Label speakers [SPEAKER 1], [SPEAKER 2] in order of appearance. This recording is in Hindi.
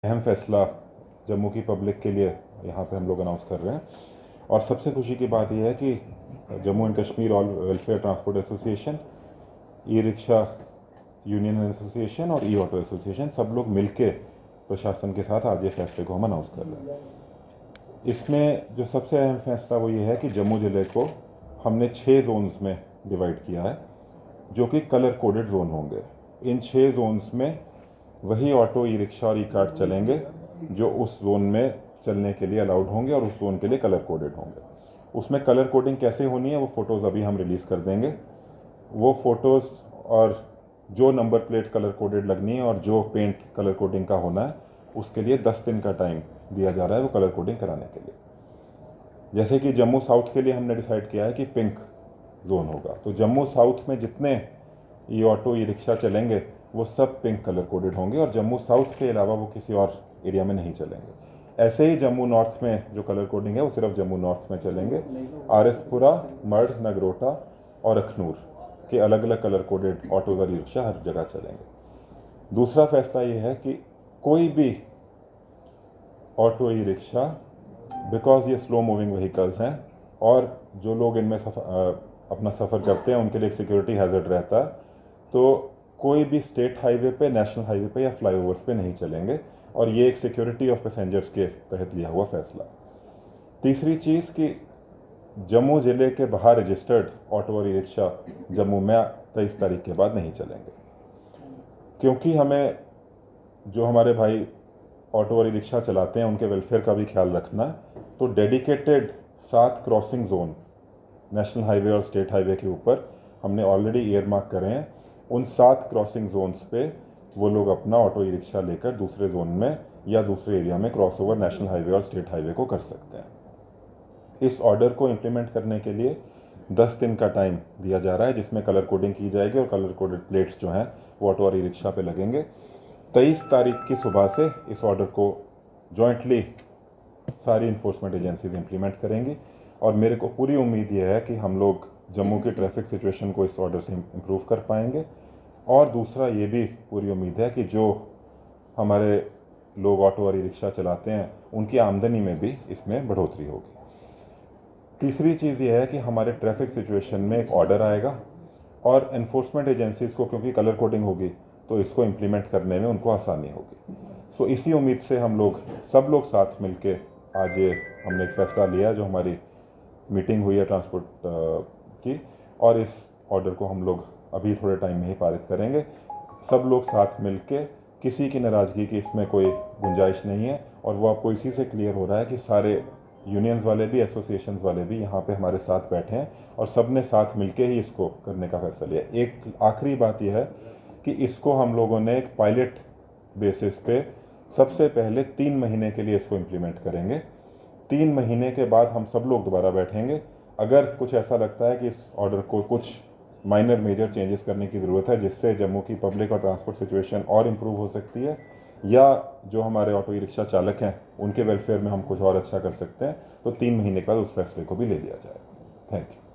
[SPEAKER 1] अहम फैसला जम्मू की पब्लिक के लिए यहाँ पे हम लोग अनाउंस कर रहे हैं। और सबसे खुशी की बात यह है कि Jammu and Kashmir all welfare transport association, e rickshaw union association और ई ऑटो एसोसिएशन सब लोग मिलके प्रशासन के साथ आज ये फैसले को हम अनाउंस कर रहे हैं। इसमें जो सबसे अहम फैसला वो ये है कि जम्मू ज़िले को हमने 6 जोन्स में डिवाइड किया है, जो कि कलर कोडेड जोन होंगे। इन 6 जोन्स में वही ऑटो, ई रिक्शा और ई कार्ट चलेंगे जो उस जोन में चलने के लिए अलाउड होंगे और उस जोन के लिए कलर कोडेड होंगे। उसमें कलर कोडिंग कैसे होनी है वो फ़ोटोज़ अभी हम रिलीज़ कर देंगे। वो फ़ोटोज़ और जो नंबर प्लेट कलर कोडेड लगनी है और जो पेंट कलर कोडिंग का होना है उसके लिए 10 दिन का टाइम दिया जा रहा है वो कलर कोडिंग कराने के लिए। जैसे कि जम्मू साउथ के लिए हमने डिसाइड किया है कि पिंक जोन होगा, तो जम्मू साउथ में जितने ई ऑटो, ई रिक्शा चलेंगे वो सब पिंक कलर कोडेड होंगे और जम्मू साउथ के अलावा वो किसी और एरिया में नहीं चलेंगे। ऐसे ही जम्मू नॉर्थ में जो कलर कोडिंग है वो सिर्फ जम्मू नॉर्थ में चलेंगे। आरएसपुरा, मर्ड, नगरोटा और अखनूर के अलग अलग कलर कोडेड ऑटोज और ई रिक्शा हर जगह चलेंगे। दूसरा फैसला ये है कि कोई भी ऑटो, ई रिक्शा, बिकॉज ये स्लो मूविंग व्हीकल्स हैं और जो लोग इनमें अपना सफ़र करते हैं उनके लिए एक सिक्योरिटी हैज़र्ड रहता है, तो कोई भी स्टेट हाईवे पे, नेशनल हाईवे पे या फ्लाईओवर्स पे नहीं चलेंगे और ये एक सिक्योरिटी ऑफ पैसेंजर्स के तहत लिया हुआ फैसला। तीसरी चीज़ कि जम्मू ज़िले के बाहर रजिस्टर्ड ऑटो और ई रिक्शा जम्मू में 23 तारीख के बाद नहीं चलेंगे, क्योंकि हमें जो हमारे भाई ऑटो और ई रिक्शा चलाते हैं उनके वेलफेयर का भी ख्याल रखना है। तो dedicated 7 crossing zone national highway और स्टेट हाईवे के ऊपर हमने ऑलरेडी ईयर मार्क करे हैं। उन 7 क्रॉसिंग जोन्स पे वो लोग अपना ऑटो, ई रिक्शा लेकर दूसरे जोन में या दूसरे एरिया में क्रॉस ओवर नेशनल हाईवे और स्टेट हाईवे को कर सकते हैं। इस ऑर्डर को इम्प्लीमेंट करने के लिए 10 दिन का टाइम दिया जा रहा है, जिसमें कलर कोडिंग की जाएगी और कलर कोडेड प्लेट्स जो हैं वो ऑटो और ई रिक्शा पे लगेंगे। 23 तारीख की सुबह से इस ऑर्डर को जॉइंटली सारी इन्फोर्समेंट एजेंसीज इम्प्लीमेंट करेंगी और मेरे को पूरी उम्मीद ये है कि हम लोग जम्मू की ट्रैफिक सिचुएशन को इस ऑर्डर से इम्प्रूव कर पाएंगे। और दूसरा ये भी पूरी उम्मीद है कि जो हमारे लोग ऑटो और ई रिक्शा चलाते हैं उनकी आमदनी में भी इसमें बढ़ोतरी होगी। तीसरी चीज़ ये है कि हमारे ट्रैफिक सिचुएशन में एक ऑर्डर आएगा और इन्फोर्समेंट एजेंसीज को, क्योंकि कलर कोडिंग होगी तो इसको इम्प्लीमेंट करने में उनको आसानी होगी। सो इसी उम्मीद से हम लोग सब लोग साथ मिलके आज ये हमने एक फ़ैसला लिया जो हमारी मीटिंग हुई है ट्रांसपोर्ट की, और इस ऑर्डर को हम लोग अभी थोड़े टाइम में ही पारित करेंगे। सब लोग साथ मिलके, किसी की नाराज़गी की इसमें कोई गुंजाइश नहीं है और वो आपको इसी से क्लियर हो रहा है कि सारे यूनियंस वाले भी, एसोसिएशंस वाले भी यहाँ पे हमारे साथ बैठे हैं और सब ने साथ मिलके ही इसको करने का फैसला लिया। एक आखिरी बात यह है कि इसको हम लोगों ने एक पायलट बेसिस पे सबसे पहले 3 महीने के लिए इसको इम्प्लीमेंट करेंगे। 3 महीने के बाद हम सब लोग दोबारा बैठेंगे। अगर कुछ ऐसा लगता है कि इस ऑर्डर को कुछ माइनर मेजर चेंजेस करने की ज़रूरत है जिससे जम्मू की पब्लिक और ट्रांसपोर्ट सिचुएशन और इम्प्रूव हो सकती है, या जो हमारे ऑटो ई रिक्शा चालक हैं उनके वेलफेयर में हम कुछ और अच्छा कर सकते हैं, तो 3 महीने के बाद उस फैसले को भी ले लिया जाएगा। Thank you.